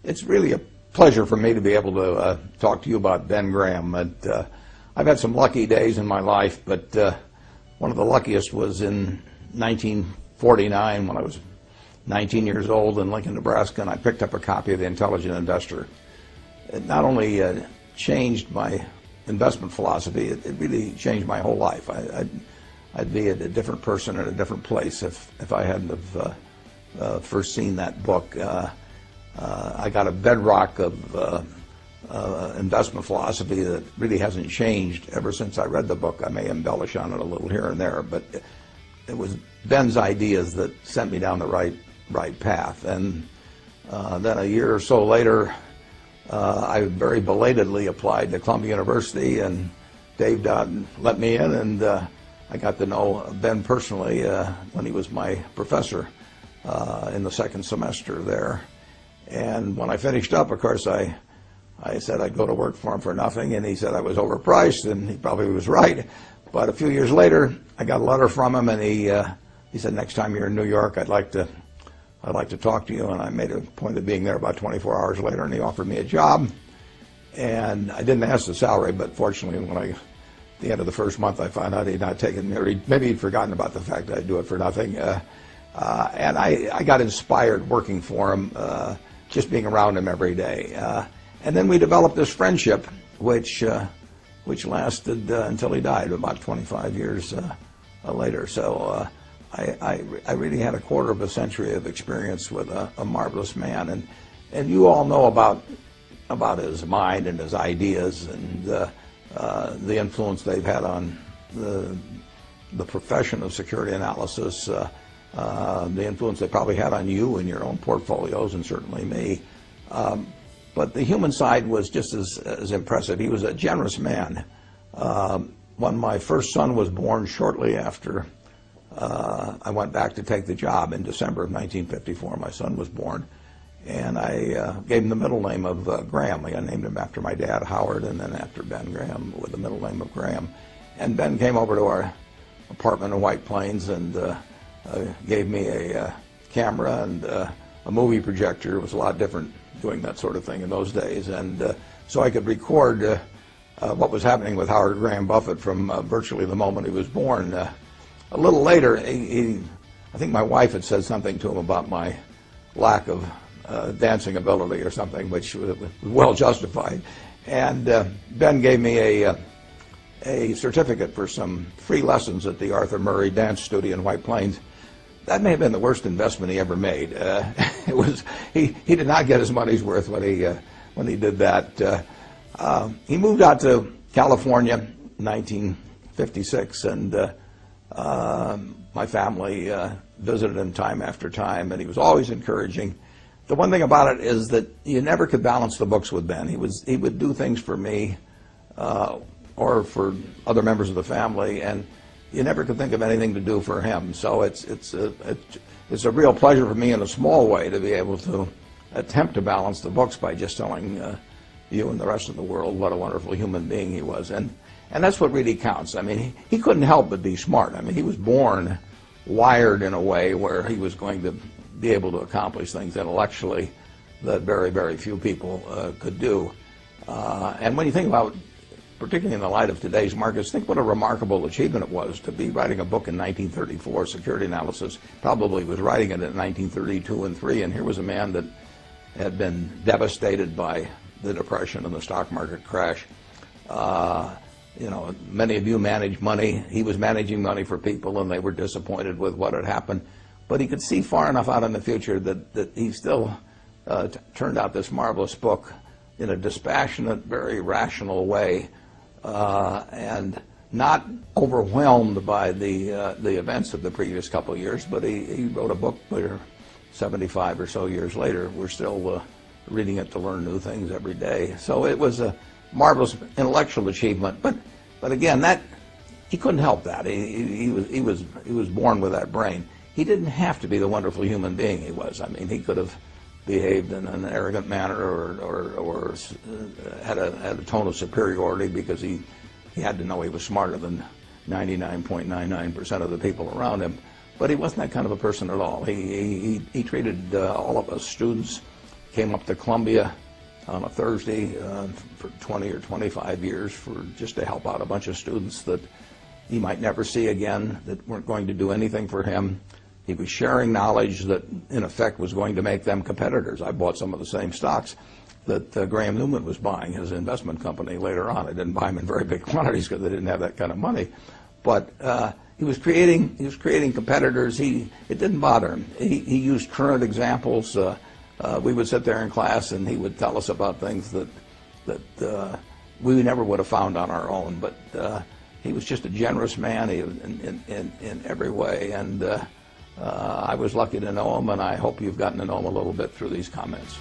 It's really a pleasure for me to be able to talk to you about Ben Graham. I've had some lucky days in my life, but one of the luckiest was in 1949 when I was 19 years old in Lincoln, Nebraska, and I picked up a copy of The Intelligent Investor. It not only changed my investment philosophy, it really changed my whole life. I'd be a different person in a different place if I hadn't have first seen that book. I got a bedrock of investment philosophy that really hasn't changed ever since I read the book. I may embellish on it a little here and there, but it was Ben's ideas that sent me down the right path. And then a year or so later, I very belatedly applied to Columbia University, and Dave Dodd let me in, and I got to know Ben personally when he was my professor in the second semester there. And when I finished up, of course, I said I'd go to work for him for nothing, and he said I was overpriced, and he probably was right. But a few years later, I got a letter from him, and he said, next time you're in New York, I'd like to talk to you. And I made a point of being there about 24 hours later, and he offered me a job. And I didn't ask the salary, but fortunately, at the end of the first month, I found out he'd not taken me, or maybe he'd forgotten about the fact that I'd do it for nothing. And I got inspired working for him, just being around him every day. And then we developed this friendship, which lasted until he died about 25 years later. So I really had a quarter of a century of experience with a marvelous man. And you all know about his mind and his ideas and the influence they've had on the profession of security analysis, the influence they probably had on you and your own portfolios, and certainly me. But the human side was just as impressive. He was a generous man. When my first son was born, shortly after I went back to take the job in December of 1954, my son was born, and I gave him the middle name of Graham. I named him after my dad, Howard, and then after Ben Graham with the middle name of Graham. And Ben came over to our apartment in White Plains and gave me a camera and a movie projector. It was a lot different doing that sort of thing in those days, and so I could record what was happening with Howard Graham Buffett from virtually the moment he was born. A little later, I think my wife had said something to him about my lack of dancing ability or something, which was well justified. And Ben gave me a certificate for some free lessons at the Arthur Murray Dance Studio in White Plains. That may have been the worst investment he ever made. He did not get his money's worth when he did that. He moved out to California in 1956, and my family visited him time after time, and he was always encouraging. The one thing about it is that you never could balance the books with Ben. He would do things for me or for other members of the family, and you never could think of anything to do for him. So it's a real pleasure for me in a small way to be able to attempt to balance the books by just telling you and the rest of the world what a wonderful human being he was. And that's what really counts. I mean, he couldn't help but be smart. I mean, he was born wired in a way where he was going to be able to accomplish things intellectually that very, very few people could do. And when you think about, particularly in the light of today's markets, think what a remarkable achievement it was to be writing a book in 1934, security analysis. Probably was writing it in 1932 and 3, and here was a man that had been devastated by the Depression and the stock market crash. Many of you manage money. He was managing money for people, and they were disappointed with what had happened. But he could see far enough out in the future that he still turned out this marvelous book in a dispassionate, very rational way, and not overwhelmed by the events of the previous couple of years. But he wrote a book where 75 or so years later, we're still reading it to learn new things every day. So it was a marvelous intellectual achievement. But again, that he couldn't help that. He was born with that brain. He didn't have to be the wonderful human being he was. I mean, he could have behaved in an arrogant manner or had a tone of superiority because he had to know he was smarter than 99.99% of the people around him. But he wasn't that kind of a person at all. He treated all of us students came up to Columbia on a Thursday for 20 or 25 years just to help out a bunch of students that he might never see again, that weren't going to do anything for him. He was sharing knowledge that, in effect, was going to make them competitors. I bought some of the same stocks that Graham Newman was buying, his investment company, later on. I didn't buy them in very big quantities because they didn't have that kind of money. But he was creating competitors. It didn't bother him. He used current examples. We would sit there in class, and he would tell us about things that we never would have found on our own. But he was just a generous man in every way, and I was lucky to know him, and I hope you've gotten to know him a little bit through these comments.